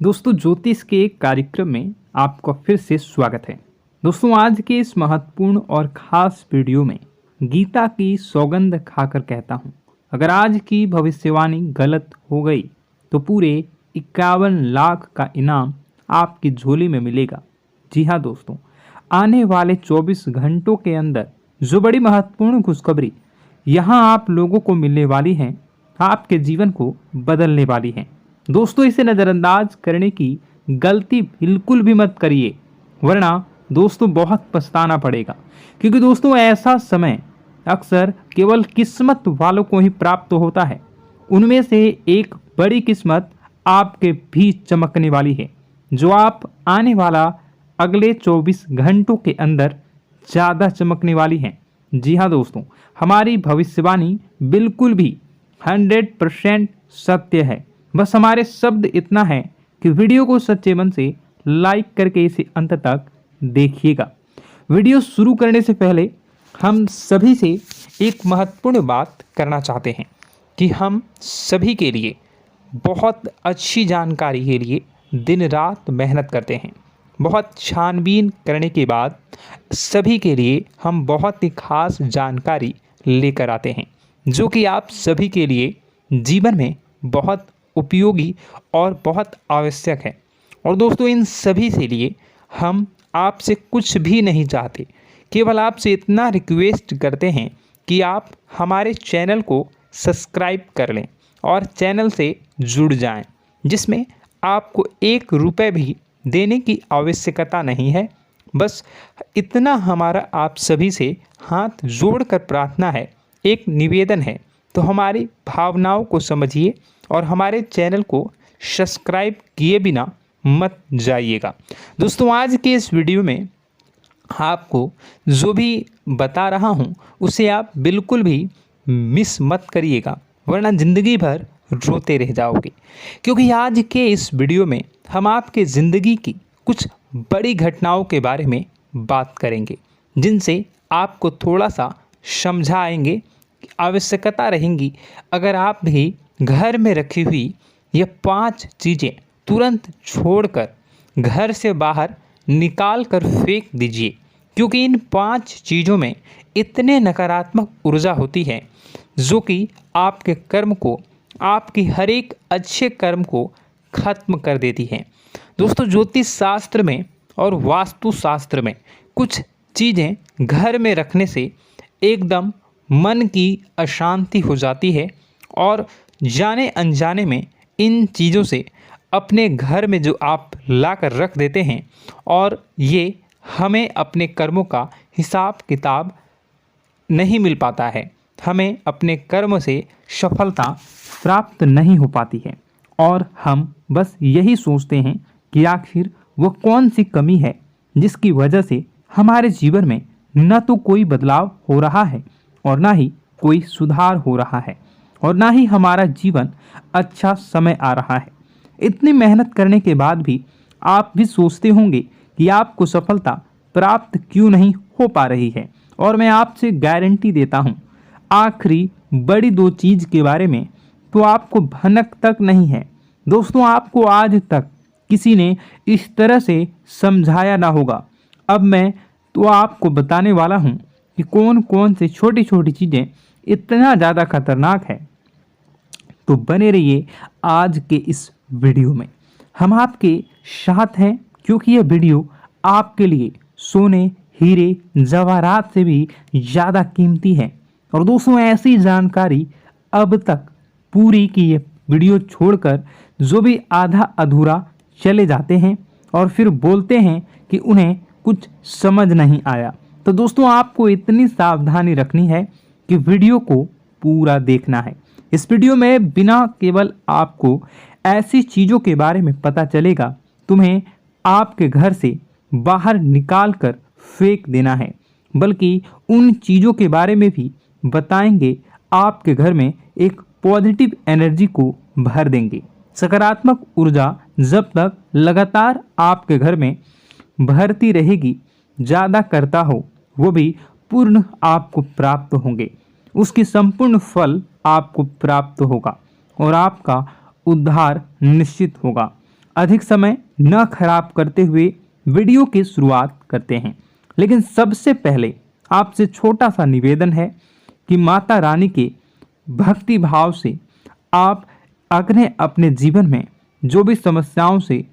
दोस्तों ज्योतिष के एक कार्यक्रम में आपका फिर से स्वागत है। दोस्तों आज के इस महत्वपूर्ण और ख़ास वीडियो में गीता की सौगंध खाकर कहता हूँ, अगर आज की भविष्यवाणी गलत हो गई तो पूरे 51 लाख का इनाम आपकी झोली में मिलेगा। जी हाँ दोस्तों, आने वाले 24 घंटों के अंदर जो बड़ी महत्वपूर्ण खुशखबरी यहाँ आप लोगों को मिलने वाली है, आपके जीवन को बदलने वाली है। दोस्तों इसे नज़रअंदाज करने की गलती बिल्कुल भी मत करिए, वरना दोस्तों बहुत पछताना पड़ेगा। क्योंकि दोस्तों ऐसा समय अक्सर केवल किस्मत वालों को ही प्राप्त होता है। उनमें से एक बड़ी किस्मत आपके भी चमकने वाली है, जो आप आने वाला अगले 24 घंटों के अंदर ज़्यादा चमकने वाली है। जी हाँ दोस्तों, हमारी भविष्यवाणी बिल्कुल भी 100% सत्य है। बस हमारे शब्द इतना है कि वीडियो को सच्चे मन से लाइक करके इसे अंत तक देखिएगा। वीडियो शुरू करने से पहले हम सभी से एक महत्वपूर्ण बात करना चाहते हैं कि हम सभी के लिए बहुत अच्छी जानकारी के लिए दिन रात मेहनत करते हैं। बहुत छानबीन करने के बाद सभी के लिए हम बहुत ही खास जानकारी लेकर आते हैं, जो कि आप सभी के लिए जीवन में बहुत उपयोगी और बहुत आवश्यक है। और दोस्तों इन सभी से लिए हम आपसे कुछ भी नहीं चाहते, केवल आपसे इतना रिक्वेस्ट करते हैं कि आप हमारे चैनल को सब्सक्राइब कर लें और चैनल से जुड़ जाएं, जिसमें आपको 1 रुपये भी देने की आवश्यकता नहीं है। बस इतना हमारा आप सभी से हाथ जोड़कर प्रार्थना है, एक निवेदन है, तो हमारी भावनाओं को समझिए और हमारे चैनल को सब्सक्राइब किए बिना मत जाइएगा। दोस्तों आज के इस वीडियो में आपको जो भी बता रहा हूँ उसे आप बिल्कुल भी मिस मत करिएगा, वरना ज़िंदगी भर रोते रह जाओगे। क्योंकि आज के इस वीडियो में हम आपके ज़िंदगी की कुछ बड़ी घटनाओं के बारे में बात करेंगे, जिनसे आपको थोड़ा सा समझाएंगे। आवश्यकता रहेंगी अगर आप भी घर में रखी हुई ये 5 चीज़ें तुरंत छोड़कर घर से बाहर निकाल कर फेंक दीजिए। क्योंकि इन 5 चीज़ों में इतने नकारात्मक ऊर्जा होती है जो कि आपके कर्म को, आपकी हर एक अच्छे कर्म को खत्म कर देती है। दोस्तों ज्योतिष शास्त्र में और वास्तु शास्त्र में कुछ चीज़ें घर में रखने से एकदम मन की अशांति हो जाती है और जाने अनजाने में इन चीज़ों से अपने घर में जो आप ला कर रख देते हैं, और ये हमें अपने कर्मों का हिसाब किताब नहीं मिल पाता है, हमें अपने कर्म से सफलता प्राप्त नहीं हो पाती है। और हम बस यही सोचते हैं कि आखिर वो कौन सी कमी है जिसकी वजह से हमारे जीवन में न तो कोई बदलाव हो रहा है और ना ही कोई सुधार हो रहा है और ना ही हमारा जीवन अच्छा समय आ रहा है। इतनी मेहनत करने के बाद भी आप भी सोचते होंगे कि आपको सफलता प्राप्त क्यों नहीं हो पा रही है। और मैं आपसे गारंटी देता हूँ, आखिरी बड़ी 2 चीज़ के बारे में तो आपको भनक तक नहीं है। दोस्तों आपको आज तक किसी ने इस तरह से समझाया ना होगा। अब मैं तो आपको बताने वाला हूँ कि कौन कौन से छोटी छोटी चीज़ें इतना ज़्यादा खतरनाक है। तो बने रहिए आज के इस वीडियो में, हम आपके साथ हैं, क्योंकि यह वीडियो आपके लिए सोने, हीरे, जवाहरात से भी ज़्यादा कीमती है। और दोस्तों ऐसी जानकारी अब तक पूरी की ये वीडियो छोड़कर जो भी आधा अधूरा चले जाते हैं और फिर बोलते हैं कि उन्हें कुछ समझ नहीं आया, तो दोस्तों आपको इतनी सावधानी रखनी है कि वीडियो को पूरा देखना है। इस वीडियो में बिना केवल आपको ऐसी चीज़ों के बारे में पता चलेगा तुम्हें आपके घर से बाहर निकाल कर फेंक देना है, बल्कि उन चीज़ों के बारे में भी बताएंगे आपके घर में एक पॉजिटिव एनर्जी को भर देंगे। सकारात्मक ऊर्जा जब तक लगातार आपके घर में भरती रहेगी, ज़्यादा करता हो, वो भी पूर्ण आपको प्राप्त होंगे। उसकी संपूर्ण फल आपको प्राप्त होगा और आपका उद्धार निश्चित होगा। अधिक समय न खराब करते हुए वीडियो की शुरुआत करते हैं। लेकिन सबसे पहले आपसे छोटा सा निवेदन है कि माता रानी के भक्ति भाव से आप अपने जीवन में जो भी समस्याओं से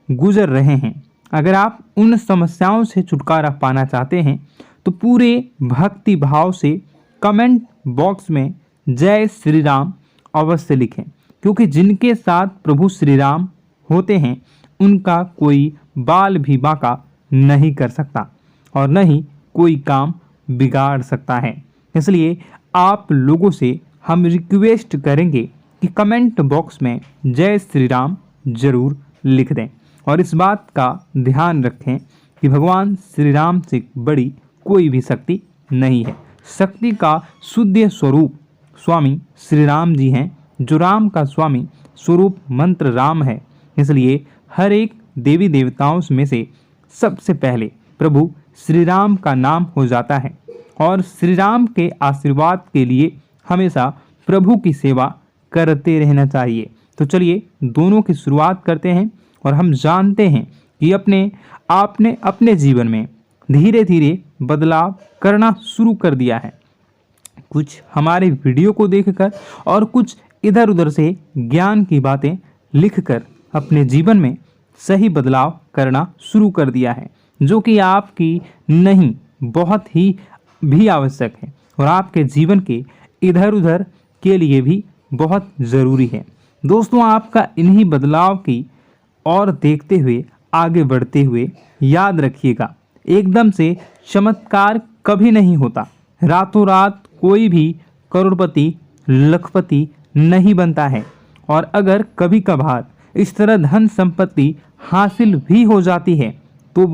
गुजर रहे हैं, अगर आप उन समस्याओं से छुटकारा पाना चाहते हैं तो पूरे भक्ति भाव से कमेंट बॉक्स में जय श्री राम अवश्य लिखें, क्योंकि जिनके साथ प्रभु श्री राम होते हैं उनका कोई बाल भी बांका नहीं कर सकता और न ही कोई काम बिगाड़ सकता है। इसलिए आप लोगों से हम रिक्वेस्ट करेंगे कि कमेंट बॉक्स में जय श्री राम जरूर लिख दें और इस बात का ध्यान रखें कि भगवान श्री राम से बड़ी कोई भी शक्ति नहीं है। शक्ति का शुद्ध स्वरूप स्वामी श्री राम जी हैं, जो राम का स्वामी स्वरूप मंत्र राम है। इसलिए हर एक देवी देवताओं में से सबसे पहले प्रभु श्री राम का नाम हो जाता है और श्री राम के आशीर्वाद के लिए हमेशा प्रभु की सेवा करते रहना चाहिए। तो चलिए दोनों की शुरुआत करते हैं और हम जानते हैं कि आपने अपने जीवन में धीरे धीरे बदलाव करना शुरू कर दिया है। कुछ हमारे वीडियो को देखकर और कुछ इधर उधर से ज्ञान की बातें लिखकर अपने जीवन में सही बदलाव करना शुरू कर दिया है, जो कि आपकी नहीं बहुत ही भी आवश्यक है और आपके जीवन के इधर उधर के लिए भी बहुत ज़रूरी है। दोस्तों, आपका इन्हीं बदलाव की और देखते हुए आगे बढ़ते हुए याद रखिएगा, एकदम से चमत्कार कभी नहीं होता। रातों रात कोई भी करोड़पति लखपति नहीं बनता है और अगर कभी कभार इस तरह धन संपत्ति हासिल भी हो जाती है तो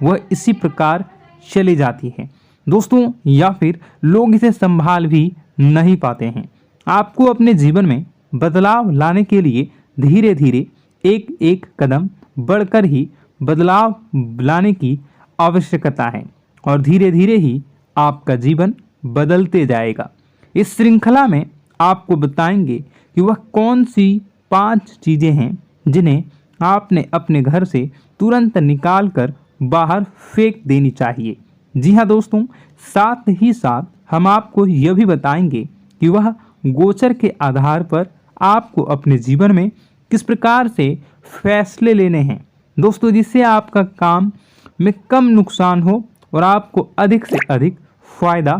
वह इसी प्रकार चली जाती है दोस्तों, या फिर लोग इसे संभाल भी नहीं पाते हैं। आपको अपने जीवन में बदलाव लाने के लिए धीरे धीरे एक एक कदम बढ़कर ही बदलाव लाने की आवश्यकता है और धीरे धीरे ही आपका जीवन बदलते जाएगा। इस श्रृंखला में आपको बताएंगे कि वह कौन सी 5 चीज़ें हैं जिन्हें आपने अपने घर से तुरंत निकाल कर बाहर फेंक देनी चाहिए। जी हाँ दोस्तों, साथ ही साथ हम आपको यह भी बताएंगे कि वह गोचर के आधार पर आपको अपने जीवन में किस प्रकार से फैसले लेने हैं दोस्तों, जिससे आपका काम में कम नुकसान हो और आपको अधिक से अधिक फायदा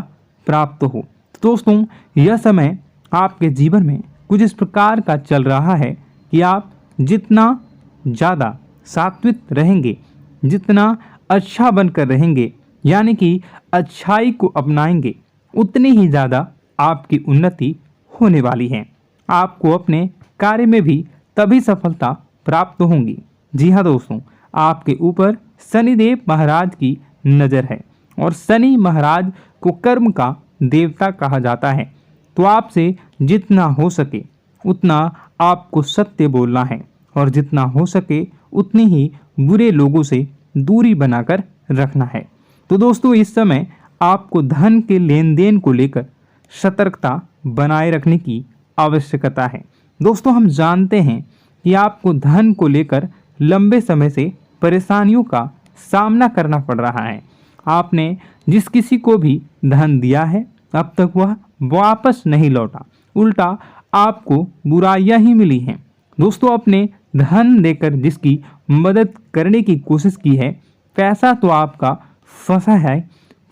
प्राप्त हो। तो दोस्तों, यह समय आपके जीवन में कुछ इस प्रकार का चल रहा है कि आप जितना ज़्यादा सात्विक रहेंगे, जितना अच्छा बनकर रहेंगे, यानी कि अच्छाई को अपनाएंगे, उतनी ही ज़्यादा आपकी उन्नति होने वाली है। आपको अपने कार्य में भी तभी सफलता प्राप्त होंगी। जी हाँ दोस्तों, आपके ऊपर शनिदेव महाराज की नज़र है और शनि महाराज को कर्म का देवता कहा जाता है। तो आपसे जितना हो सके उतना आपको सत्य बोलना है और जितना हो सके उतनी ही बुरे लोगों से दूरी बनाकर रखना है। तो दोस्तों, इस समय आपको धन के लेन देन को लेकर सतर्कता बनाए रखने की आवश्यकता है। दोस्तों, हम जानते हैं कि आपको धन को लेकर लंबे समय से परेशानियों का सामना करना पड़ रहा है। आपने जिस किसी को भी धन दिया है अब तक वह वापस नहीं लौटा, उल्टा आपको बुराइयां ही मिली हैं। दोस्तों, अपने धन देकर जिसकी मदद करने की कोशिश की है, पैसा तो आपका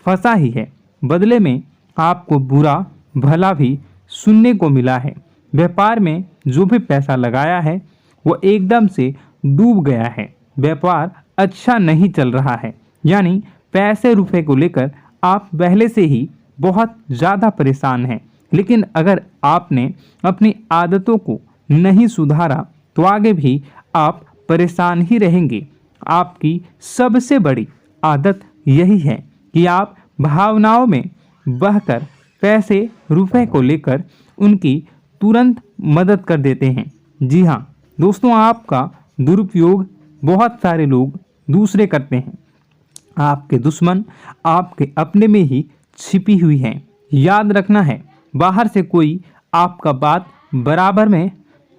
फंसा ही है, बदले में आपको बुरा भला भी सुनने को मिला है। व्यापार में जो भी पैसा लगाया है वो एकदम से डूब गया है। व्यापार अच्छा नहीं चल रहा है, यानी पैसे रुपए को लेकर आप पहले से ही बहुत ज़्यादा परेशान हैं। लेकिन अगर आपने अपनी आदतों को नहीं सुधारा तो आगे भी आप परेशान ही रहेंगे। आपकी सबसे बड़ी आदत यही है कि आप भावनाओं में बहकर पैसे रुपए को लेकर उनकी तुरंत मदद कर देते हैं। जी हाँ दोस्तों, आपका दुरुपयोग बहुत सारे लोग दूसरे करते हैं। आपके दुश्मन आपके अपने में ही छिपी हुई हैं। याद रखना है, बाहर से कोई आपका बात बराबर में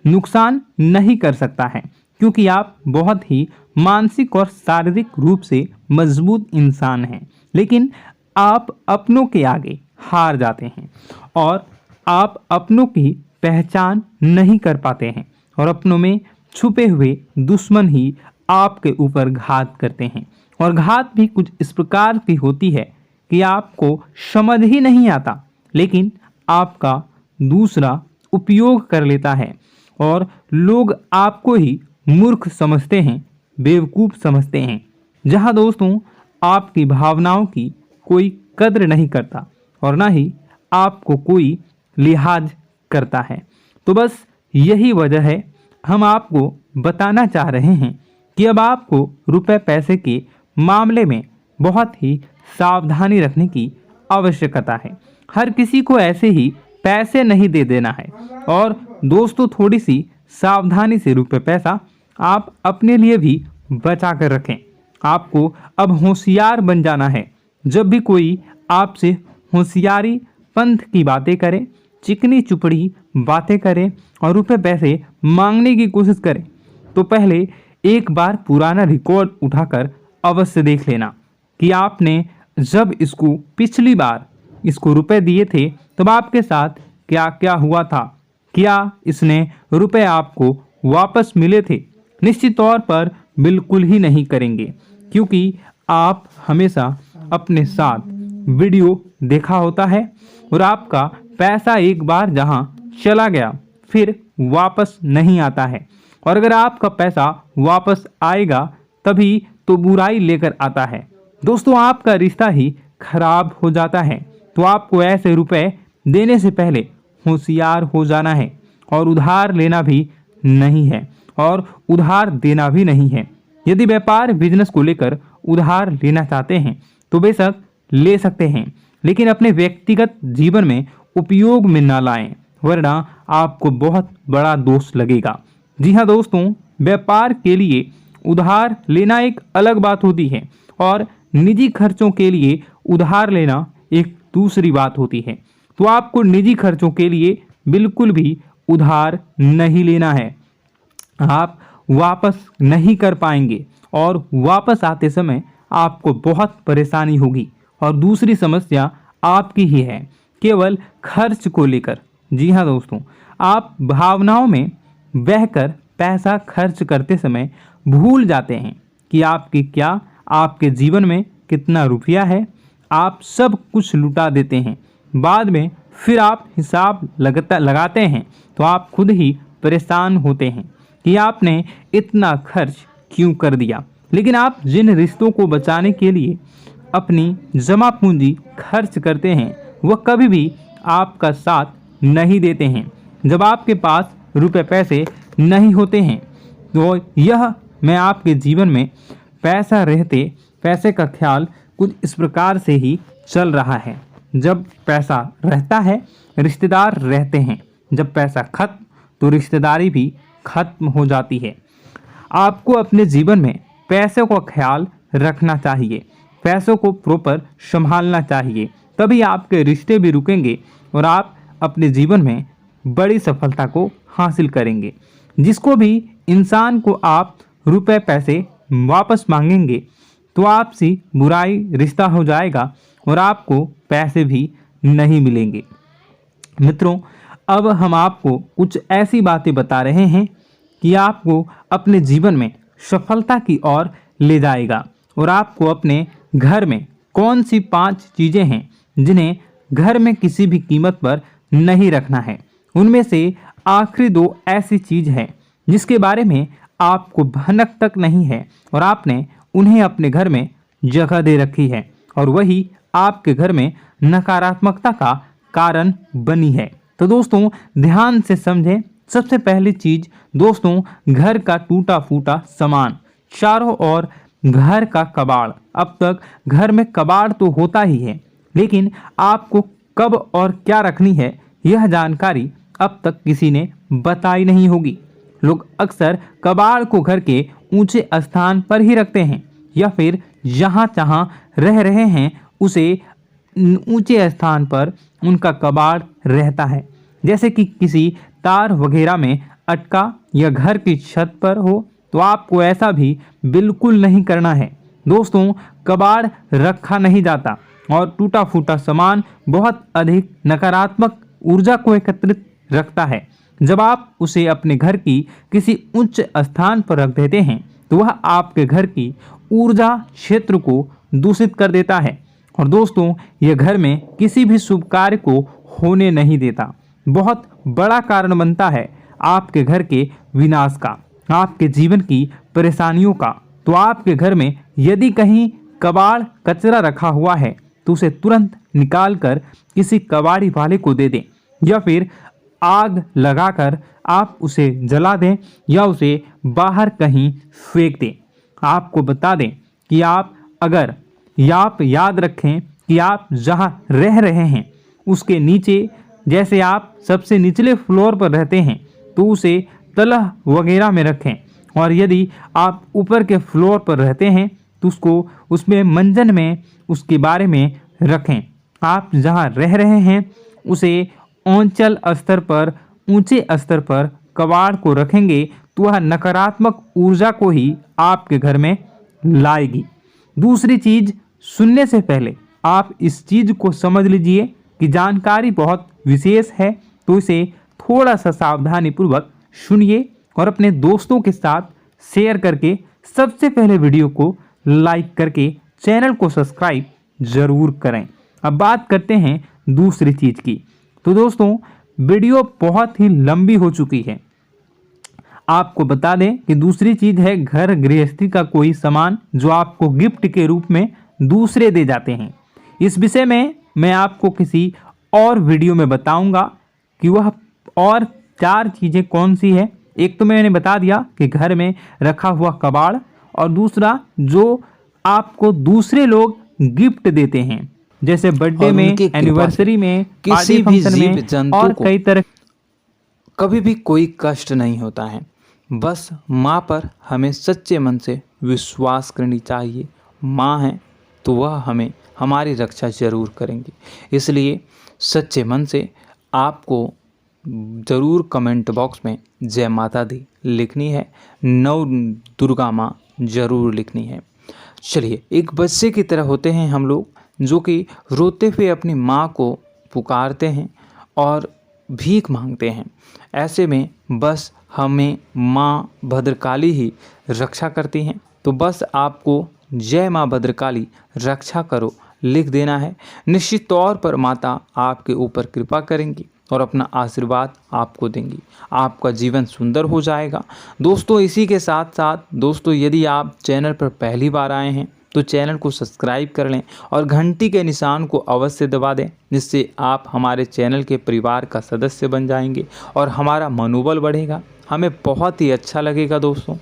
नुकसान नहीं कर सकता है, क्योंकि आप बहुत ही मानसिक और शारीरिक रूप से मजबूत इंसान हैं, लेकिन आप अपनों के आगे हार जाते हैं और आप अपनों की पहचान नहीं कर पाते हैं और अपनों में छुपे हुए दुश्मन ही आपके ऊपर घात करते हैं। और घात भी कुछ इस प्रकार की होती है कि आपको समझ ही नहीं आता, लेकिन आपका दूसरा उपयोग कर लेता है और लोग आपको ही मूर्ख समझते हैं, बेवकूफ़ समझते हैं। जहां दोस्तों आपकी भावनाओं की कोई कद्र नहीं करता और ना ही आपको कोई लिहाज करता है। तो बस यही वजह है हम आपको बताना चाह रहे हैं कि अब आपको रुपए पैसे के मामले में बहुत ही सावधानी रखने की आवश्यकता है। हर किसी को ऐसे ही पैसे नहीं दे देना है और दोस्तों थोड़ी सी सावधानी से रुपए पैसा आप अपने लिए भी बचा कर रखें। आपको अब होशियार बन जाना है। जब भी कोई आपसे होशियारी पंथ की बातें करे, चिकनी चुपड़ी बातें करे और रुपए पैसे मांगने की कोशिश करे, तो पहले एक बार पुराना रिकॉर्ड उठाकर अवश्य देख लेना कि आपने जब इसको पिछली बार इसको रुपए दिए थे तब आपके साथ क्या क्या हुआ था, क्या इसने रुपए आपको वापस मिले थे। निश्चित तौर पर बिल्कुल ही नहीं करेंगे, क्योंकि आप हमेशा अपने साथ वीडियो देखा होता है और आपका पैसा एक बार जहां चला गया फिर वापस नहीं आता है। और अगर आपका पैसा वापस आएगा तभी तो बुराई लेकर आता है। दोस्तों आपका रिश्ता ही खराब हो जाता है। तो आपको ऐसे रुपए देने से पहले होशियार हो जाना है और उधार लेना भी नहीं है और उधार देना भी नहीं है। यदि व्यापार बिजनेस को लेकर उधार लेना चाहते हैं तो बेशक ले सकते हैं, लेकिन अपने व्यक्तिगत जीवन में उपयोग में ना लाएं, वरना आपको बहुत बड़ा दोष लगेगा। जी हाँ दोस्तों, व्यापार के लिए उधार लेना एक अलग बात होती है और निजी खर्चों के लिए उधार लेना एक दूसरी बात होती है। तो आपको निजी खर्चों के लिए बिल्कुल भी उधार नहीं लेना है। आप वापस नहीं कर पाएंगे और वापस आते समय आपको बहुत परेशानी होगी। और दूसरी समस्या आपकी ही है, केवल खर्च को लेकर। जी हाँ दोस्तों, आप भावनाओं में बहकर पैसा खर्च करते समय भूल जाते हैं कि आपके जीवन में कितना रुपया है। आप सब कुछ लुटा देते हैं। बाद में फिर आप हिसाब लगाते हैं तो आप खुद ही परेशान होते हैं कि आपने इतना खर्च क्यों कर दिया। लेकिन आप जिन रिश्तों को बचाने के लिए अपनी जमा पूंजी खर्च करते हैं वह कभी भी आपका साथ नहीं देते हैं। जब आपके पास रुपए पैसे नहीं होते हैं तो यह मैं आपके जीवन में पैसा रहते पैसे का ख्याल कुछ इस प्रकार से ही चल रहा है। जब पैसा रहता है रिश्तेदार रहते हैं, जब पैसा खत्म तो रिश्तेदारी भी खत्म हो जाती है। आपको अपने जीवन में पैसे का ख्याल रखना चाहिए, पैसों को प्रॉपर संभालना चाहिए, तभी आपके रिश्ते भी रुकेंगे और आप अपने जीवन में बड़ी सफलता को हासिल करेंगे। जिसको भी इंसान को आप रुपए पैसे वापस मांगेंगे तो आपसी बुराई रिश्ता हो जाएगा और आपको पैसे भी नहीं मिलेंगे। मित्रों, अब हम आपको कुछ ऐसी बातें बता रहे हैं कि आपको अपने जीवन में सफलता की ओर ले जाएगा। और आपको अपने घर में कौन सी 5 चीज़ें हैं जिन्हें घर में किसी भी कीमत पर नहीं रखना है। उनमें से आखिरी 2 ऐसी चीज़ है जिसके बारे में आपको भनक तक नहीं है और आपने उन्हें अपने घर में जगह दे रखी है और वही आपके घर में नकारात्मकता का कारण बनी है। तो दोस्तों ध्यान से समझें। सबसे पहली चीज दोस्तों, घर का टूटा फूटा सामान, चारों ओर घर का कबाड़। अब तक घर में कबाड़ तो होता ही है, लेकिन आपको कब और क्या रखनी है यह जानकारी अब तक किसी ने बताई नहीं होगी। लोग अक्सर कबाड़ को घर के ऊंचे स्थान पर ही रखते हैं या फिर जहां तहां रह रहे हैं उसे ऊंचे स्थान पर उनका कबाड़ रहता है, जैसे कि किसी तार वगैरह में अटका या घर की छत पर हो तो आपको ऐसा भी बिल्कुल नहीं करना है। दोस्तों, कबाड़ रखा नहीं जाता और टूटा फूटा सामान बहुत अधिक नकारात्मक ऊर्जा को एकत्रित रखता है। जब आप उसे अपने घर की किसी उच्च स्थान पर रख देते हैं तो वह आपके घर की ऊर्जा क्षेत्र को दूषित कर देता है और दोस्तों, यह घर में किसी भी शुभ कार्य को होने नहीं देता। बहुत बड़ा कारण बनता है आपके घर के विनाश का, आपके जीवन की परेशानियों का। तो आपके घर में यदि कहीं कबाड़ कचरा रखा हुआ है तो उसे तुरंत निकाल कर किसी कबाड़ी वाले को दे दें या फिर आग लगाकर आप उसे जला दें या उसे बाहर कहीं फेंक दें। आपको बता दें कि आप याद रखें कि आप जहां रह रहे हैं उसके नीचे, जैसे आप सबसे निचले फ्लोर पर रहते हैं तो उसे तलह वगैरह में रखें और यदि आप ऊपर के फ्लोर पर रहते हैं तो उसको उसमें मंजन में उसके बारे में रखें। आप जहां रह रहे हैं उसे ऊंचे स्तर पर कबाड़ को रखेंगे तो वह नकारात्मक ऊर्जा को ही आपके घर में लाएगी। दूसरी चीज, सुनने से पहले आप इस चीज को समझ लीजिए कि जानकारी बहुत विशेष है, तो इसे थोड़ा सा सावधानी पूर्वक सुनिए और अपने दोस्तों के साथ शेयर करके सबसे पहले वीडियो को लाइक करके चैनल को सब्सक्राइब जरूर करें। अब बात करते हैं दूसरी चीज की। तो दोस्तों, वीडियो बहुत ही लंबी हो चुकी है। आपको बता दें कि दूसरी चीज है घर गृहस्थी का कोई सामान जो आपको गिफ्ट के रूप में दूसरे दे जाते हैं। इस विषय में मैं आपको किसी और वीडियो में बताऊंगा कि वह और 4 चीजें कौन सी है। एक तो मैंने बता दिया कि घर में रखा हुआ कबाड़, और दूसरा जो आपको दूसरे लोग गिफ्ट देते हैं, जैसे बर्थडे में, एनिवर्सरी में, किसी भी जीव जंतु और कई तरह। कभी भी कोई कष्ट नहीं होता है। बस माँ पर हमें सच्चे मन से विश्वास करनी चाहिए। माँ है तो वह हमें हमारी रक्षा जरूर करेंगी। इसलिए सच्चे मन से आपको ज़रूर कमेंट बॉक्स में जय माता दी लिखनी है, नव दुर्गा माँ जरूर लिखनी है। चलिए, एक बच्चे की तरह होते हैं हम लोग जो कि रोते हुए अपनी माँ को पुकारते हैं और भीख मांगते हैं। ऐसे में बस हमें माँ भद्रकाली ही रक्षा करती हैं। तो बस आपको जय माँ भद्रकाली रक्षा करो लिख देना है। निश्चित तौर पर माता आपके ऊपर कृपा करेंगी और अपना आशीर्वाद आपको देंगी। आपका जीवन सुंदर हो जाएगा। दोस्तों, इसी के साथ साथ दोस्तों, यदि आप चैनल पर पहली बार आए हैं तो चैनल को सब्सक्राइब कर लें और घंटी के निशान को अवश्य दबा दें, जिससे आप हमारे चैनल के परिवार का सदस्य बन जाएंगे और हमारा मनोबल बढ़ेगा। हमें बहुत ही अच्छा लगेगा दोस्तों।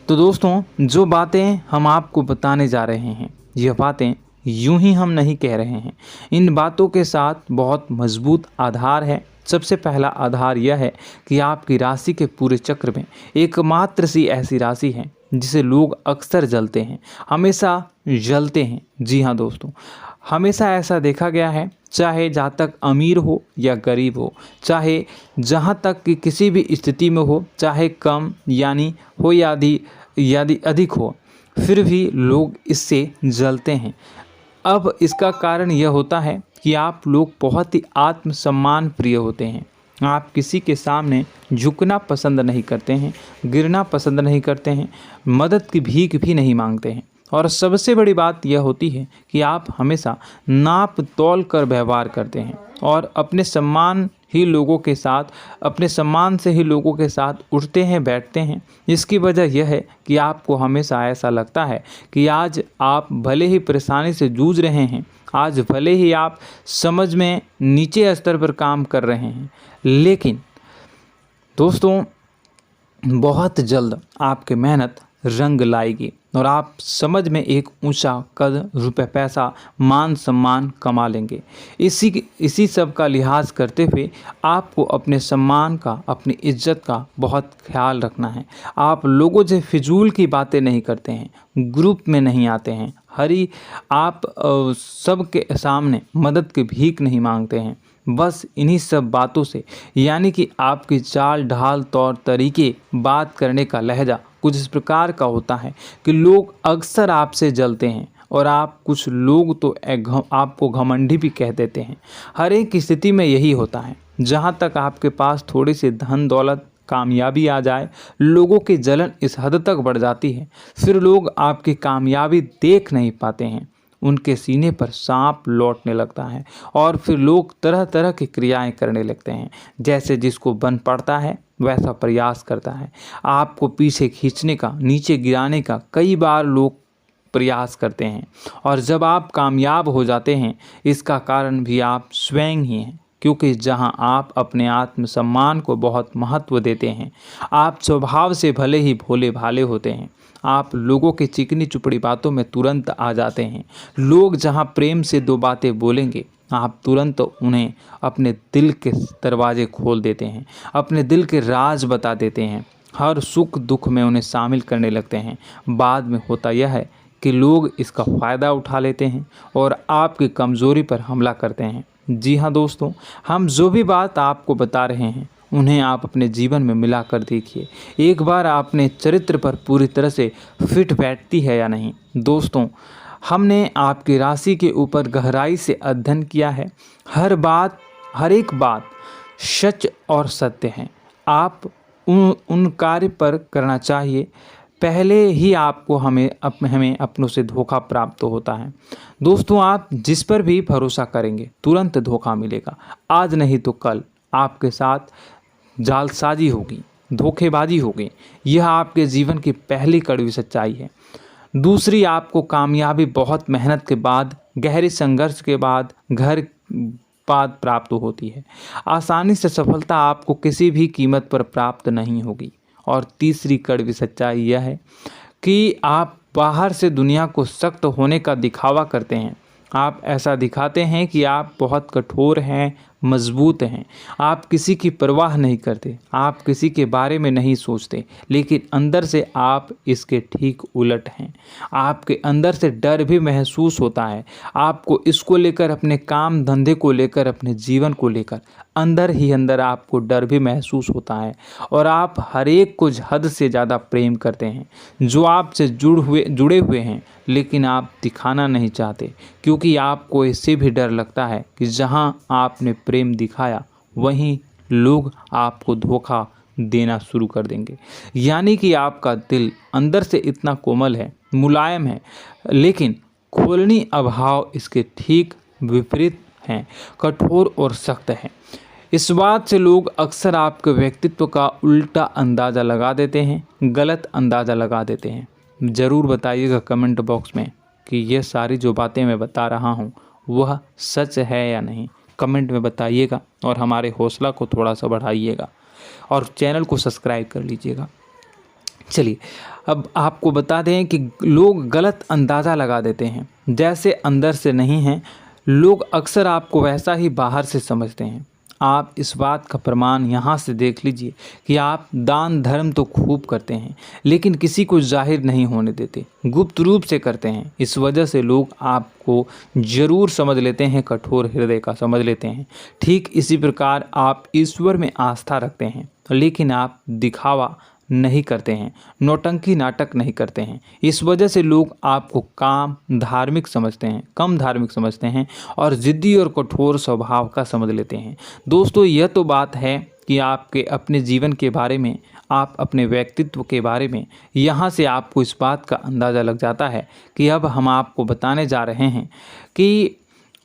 तो दोस्तों, जो बातें हम आपको बताने जा रहे हैं, यह बातें यूं ही हम नहीं कह रहे हैं। इन बातों के साथ बहुत मजबूत आधार है। सबसे पहला आधार यह है कि आपकी राशि के पूरे चक्र में एकमात्र सी ऐसी राशि है जिसे लोग अक्सर जलते हैं, हमेशा जलते हैं। जी हाँ दोस्तों, हमेशा ऐसा देखा गया है, चाहे जहाँ तक अमीर हो या गरीब हो, चाहे जहाँ तक कि किसी भी स्थिति में हो, चाहे कम यानी हो या अधिक हो, फिर भी लोग इससे जलते हैं। अब इसका कारण यह होता है कि आप लोग बहुत ही आत्मसम्मान प्रिय होते हैं। आप किसी के सामने झुकना पसंद नहीं करते हैं, गिरना पसंद नहीं करते हैं, मदद की भीख भी नहीं मांगते हैं। और सबसे बड़ी बात यह होती है कि आप हमेशा नाप तोल कर व्यवहार करते हैं और अपने सम्मान से ही लोगों के साथ उठते हैं, बैठते हैं। इसकी वजह यह है कि आपको हमेशा ऐसा लगता है कि आज आप भले ही परेशानी से जूझ रहे हैं, आज भले ही आप समझ में नीचे स्तर पर काम कर रहे हैं, लेकिन दोस्तों बहुत जल्द आपकी मेहनत रंग लाएगी और आप समझ में एक ऊंचा कद, रुपए, पैसा, मान सम्मान कमा लेंगे। इसी सब का लिहाज करते हुए आपको अपने सम्मान का, अपनी इज्जत का बहुत ख्याल रखना है। आप लोगों से फिजूल की बातें नहीं करते हैं, ग्रुप में नहीं आते हैं, आप सबके सामने मदद की भीख नहीं मांगते हैं। बस इन्हीं सब बातों से, यानी कि आपकी चाल ढाल, तौर तरीके, बात करने का लहजा कुछ इस प्रकार का होता है कि लोग अक्सर आपसे जलते हैं और कुछ लोग तो आपको घमंडी भी कह देते हैं। हर एक स्थिति में यही होता है। जहाँ तक आपके पास थोड़ी सी धन दौलत कामयाबी आ जाए, लोगों की जलन इस हद तक बढ़ जाती है, फिर लोग आपकी कामयाबी देख नहीं पाते हैं। उनके सीने पर सांप लौटने लगता है और फिर लोग तरह तरह की क्रियाएं करने लगते हैं। जैसे जिसको बन पड़ता है वैसा प्रयास करता है। आपको पीछे खींचने का, नीचे गिराने का कई बार लोग प्रयास करते हैं और जब आप कामयाब हो जाते हैं, इसका कारण भी आप स्वयं ही हैं। क्योंकि जहां आप अपने आत्मसम्मान को बहुत महत्व देते हैं, आप स्वभाव से भले ही भोले भाले होते हैं, आप लोगों की चिकनी चुपड़ी बातों में तुरंत आ जाते हैं। लोग जहां प्रेम से दो बातें बोलेंगे, आप तुरंत उन्हें अपने दिल के दरवाजे खोल देते हैं, अपने दिल के राज बता देते हैं, हर सुख दुख में उन्हें शामिल करने लगते हैं। बाद में होता यह है कि लोग इसका फ़ायदा उठा लेते हैं और आपकी कमज़ोरी पर हमला करते हैं। जी हाँ दोस्तों, हम जो भी बात आपको बता रहे हैं उन्हें आप अपने जीवन में मिला कर देखिए। एक बार आपने चरित्र पर पूरी तरह से फिट बैठती है या नहीं। दोस्तों, हमने आपकी राशि के ऊपर गहराई से अध्ययन किया है। हर एक बात सच और सत्य है। आप उन कार्य पर करना चाहिए, पहले ही आपको हमें अपनों से धोखा प्राप्त होता है। दोस्तों, आप जिस पर भी भरोसा करेंगे तुरंत धोखा मिलेगा। आज नहीं तो कल आपके साथ जालसाजी होगी, धोखेबाजी होगी। यह आपके जीवन की पहली कड़वी सच्चाई है। दूसरी, आपको कामयाबी बहुत मेहनत के बाद, गहरे संघर्ष के बाद प्राप्त होती है। आसानी से सफलता आपको किसी भी कीमत पर प्राप्त नहीं होगी। और तीसरी कड़वी सच्चाई यह है कि आप बाहर से दुनिया को सख्त होने का दिखावा करते हैं। आप ऐसा दिखाते हैं कि आप बहुत कठोर हैं, मजबूत हैं। आप किसी की परवाह नहीं करते, आप किसी के बारे में नहीं सोचते, लेकिन अंदर से आप इसके ठीक उलट हैं। आपके अंदर से डर भी महसूस होता है। आपको इसको लेकर, अपने काम धंधे को लेकर, अपने जीवन को लेकर अंदर ही अंदर आपको डर भी महसूस होता है और आप हर एक को हद से ज़्यादा प्रेम करते हैं, जो आपसे जुड़े हुए हैं, लेकिन आप दिखाना नहीं चाहते, क्योंकि आपको इससे भी डर लगता है कि जहां आपने प्रेम दिखाया वहीं लोग आपको धोखा देना शुरू कर देंगे। यानी कि आपका दिल अंदर से इतना कोमल है, मुलायम है, लेकिन खोलनी अभाव इसके ठीक विपरीत हैं, कठोर और सख्त है। इस बात से लोग अक्सर आपके व्यक्तित्व का उल्टा अंदाज़ा लगा देते हैं, गलत अंदाज़ा लगा देते हैं। ज़रूर बताइएगा कमेंट बॉक्स में कि ये सारी जो बातें मैं बता रहा हूँ वह सच है या नहीं। कमेंट में बताइएगा और हमारे हौसला को थोड़ा सा बढ़ाइएगा और चैनल को सब्सक्राइब कर लीजिएगा। चलिए, अब आपको बता दें कि लोग गलत अंदाज़ा लगा देते हैं। जैसे अंदर से नहीं हैं, लोग अक्सर आपको वैसा ही बाहर से समझते हैं। आप इस बात का प्रमाण यहाँ से देख लीजिए कि आप दान धर्म तो खूब करते हैं, लेकिन किसी को जाहिर नहीं होने देते, गुप्त रूप से करते हैं। इस वजह से लोग आपको ज़रूर समझ लेते हैं, कठोर हृदय का समझ लेते हैं। ठीक इसी प्रकार आप ईश्वर में आस्था रखते हैं, लेकिन आप दिखावा नहीं करते हैं, नौटंकी नाटक नहीं करते हैं। इस वजह से लोग आपको कम धार्मिक समझते हैं और ज़िद्दी और कठोर स्वभाव का समझ लेते हैं। दोस्तों, यह तो बात है कि आपके अपने जीवन के बारे में, आप अपने व्यक्तित्व के बारे में, यहाँ से आपको इस बात का अंदाज़ा लग जाता है कि अब हम आपको बताने जा रहे हैं कि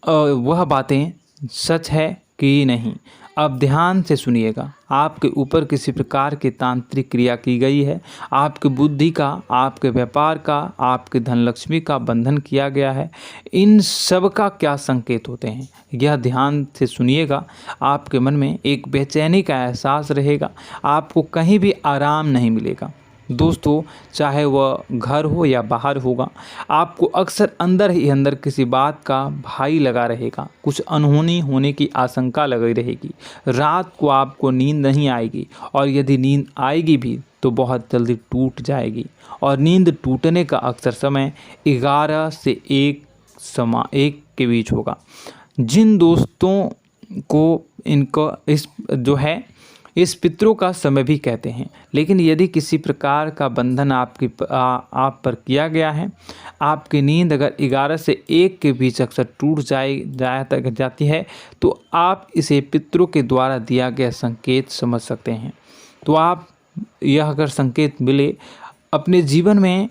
वह बातें सच है कि नहीं। अब ध्यान से सुनिएगा। आपके ऊपर किसी प्रकार की तांत्रिक क्रिया की गई है, आपकी बुद्धि का, आपके व्यापार का, आपके धनलक्ष्मी का बंधन किया गया है। इन सब का क्या संकेत होते हैं, यह ध्यान से सुनिएगा। आपके मन में एक बेचैनी का एहसास रहेगा, आपको कहीं भी आराम नहीं मिलेगा। दोस्तों, चाहे वह घर हो या बाहर होगा, आपको अक्सर अंदर ही अंदर किसी बात का भय लगा रहेगा, कुछ अनहोनी होने की आशंका लगी रहेगी। रात को आपको नींद नहीं आएगी और यदि नींद आएगी भी तो बहुत जल्दी टूट जाएगी और नींद टूटने का अक्सर समय 11 से 1 के बीच होगा। जिन दोस्तों को इस पितरों का समय भी कहते हैं। लेकिन यदि किसी प्रकार का बंधन आप पर किया गया है, आपकी नींद अगर 11 से 1 के बीच अक्सर टूट जाती है, तो आप इसे पितरों के द्वारा दिया गया संकेत समझ सकते हैं। तो आप यह अगर संकेत मिले अपने जीवन में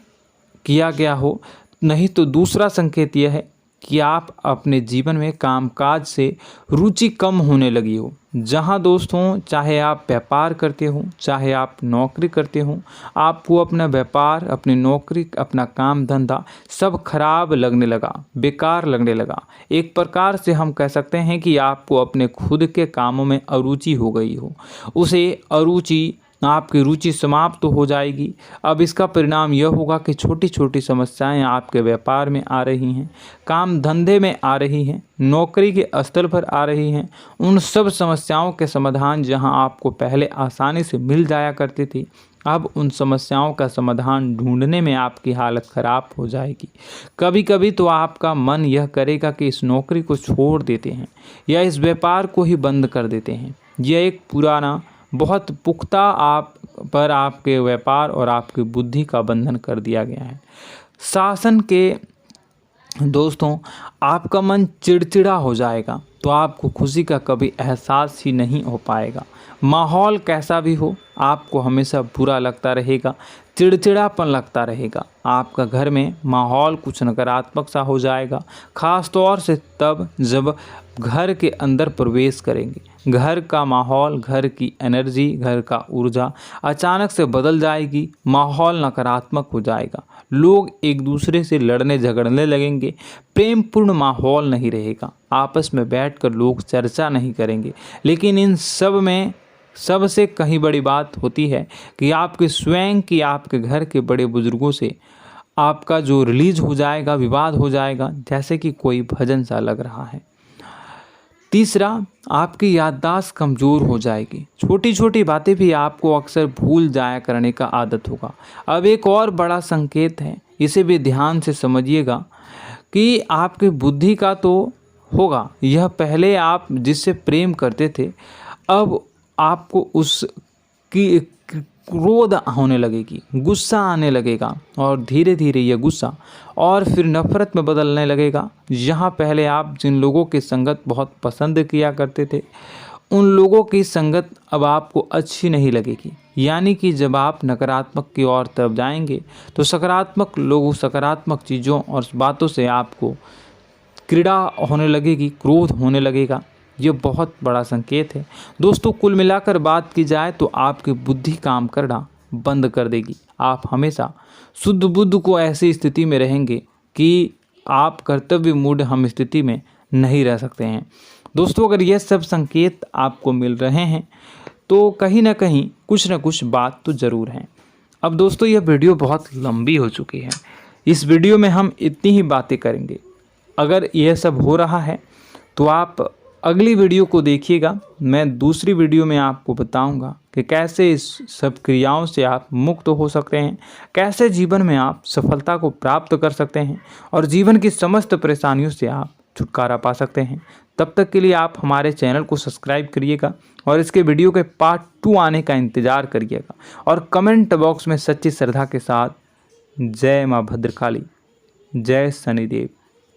किया गया हो, नहीं तो दूसरा संकेत यह है कि आप अपने जीवन में कामकाज से रुचि कम होने लगी हो। जहां दोस्तों, चाहे आप व्यापार करते हो, चाहे आप नौकरी करते हो, आपको अपना व्यापार, अपनी नौकरी, अपना काम धंधा सब खराब लगने लगा, बेकार लगने लगा। एक प्रकार से हम कह सकते हैं कि आपको अपने खुद के कामों में अरुचि हो गई हो। उसे अरुचि, आपकी रुचि समाप्त हो जाएगी। अब इसका परिणाम यह होगा कि छोटी छोटी समस्याएं आपके व्यापार में आ रही हैं, काम धंधे में आ रही हैं, नौकरी के स्तर पर आ रही हैं। उन सब समस्याओं के समाधान जहां आपको पहले आसानी से मिल जाया करती थी, अब उन समस्याओं का समाधान ढूंढने में आपकी हालत ख़राब हो जाएगी। कभी कभी तो आपका मन यह करेगा कि इस नौकरी को छोड़ देते हैं या इस व्यापार को ही बंद कर देते हैं। यह एक पुराना, बहुत पुख्ता आप पर आपके व्यापार और आपकी बुद्धि का बंधन कर दिया गया है। शासन के दोस्तों, आपका मन चिड़चिड़ा हो जाएगा, तो आपको खुशी का कभी एहसास ही नहीं हो पाएगा। माहौल कैसा भी हो, आपको हमेशा बुरा लगता रहेगा, चिड़चिड़ापन लगता रहेगा। आपका घर में माहौल कुछ नकारात्मक सा हो जाएगा, ख़ास तौर से तब जब घर के अंदर प्रवेश करेंगे। घर का माहौल, घर की एनर्जी, घर का ऊर्जा अचानक से बदल जाएगी, माहौल नकारात्मक हो जाएगा। लोग एक दूसरे से लड़ने झगड़ने लगेंगे, प्रेमपूर्ण माहौल नहीं रहेगा, आपस में बैठकर लोग चर्चा नहीं करेंगे। लेकिन इन सब में सबसे कहीं बड़ी बात होती है कि आपके स्वयं की, आपके घर के बड़े बुजुर्गों से आपका जो रिलीज हो जाएगा, विवाद हो जाएगा, जैसे कि कोई भजन सा लग रहा है। तीसरा, आपकी याददाश्त कमज़ोर हो जाएगी। छोटी छोटी बातें भी आपको अक्सर भूल जाया करने का आदत होगा। अब एक और बड़ा संकेत है, इसे भी ध्यान से समझिएगा कि आपकी बुद्धि का तो होगा, यह पहले आप जिससे प्रेम करते थे, अब आपको उसकी क्रोध होने लगेगी, गुस्सा आने लगेगा, और धीरे धीरे यह गुस्सा और फिर नफरत में बदलने लगेगा। यहाँ पहले आप जिन लोगों की संगत बहुत पसंद किया करते थे, उन लोगों की संगत अब आपको अच्छी नहीं लगेगी। यानी कि जब आप नकारात्मक की ओर तरफ जाएंगे, तो सकारात्मक लोगों, सकारात्मक चीज़ों और बातों से आपको क्रीड़ा होने लगेगी, क्रोध होने लगेगा। ये बहुत बड़ा संकेत है दोस्तों। कुल मिलाकर बात की जाए तो आपकी बुद्धि काम करना बंद कर देगी। आप हमेशा शुद्ध बुद्ध को ऐसी स्थिति में रहेंगे कि आप कर्तव्य मूढ़ हम स्थिति में नहीं रह सकते हैं। दोस्तों, अगर ये सब संकेत आपको मिल रहे हैं तो कहीं ना कहीं कुछ ना कुछ बात तो ज़रूर है। अब दोस्तों, यह वीडियो बहुत लंबी हो चुकी है, इस वीडियो में हम इतनी ही बातें करेंगे। अगर यह सब हो रहा है तो आप अगली वीडियो को देखिएगा। मैं दूसरी वीडियो में आपको बताऊंगा कि कैसे इस सब क्रियाओं से आप मुक्त हो सकते हैं, कैसे जीवन में आप सफलता को प्राप्त कर सकते हैं और जीवन की समस्त परेशानियों से आप छुटकारा पा सकते हैं। तब तक के लिए आप हमारे चैनल को सब्सक्राइब करिएगा और इसके वीडियो के पार्ट 2 आने का इंतज़ार करिएगा। और कमेंट बॉक्स में सच्ची श्रद्धा के साथ जय माँ भद्रकाली, जय शनिदेव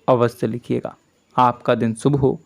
अवश्य लिखिएगा। आपका दिन शुभ हो।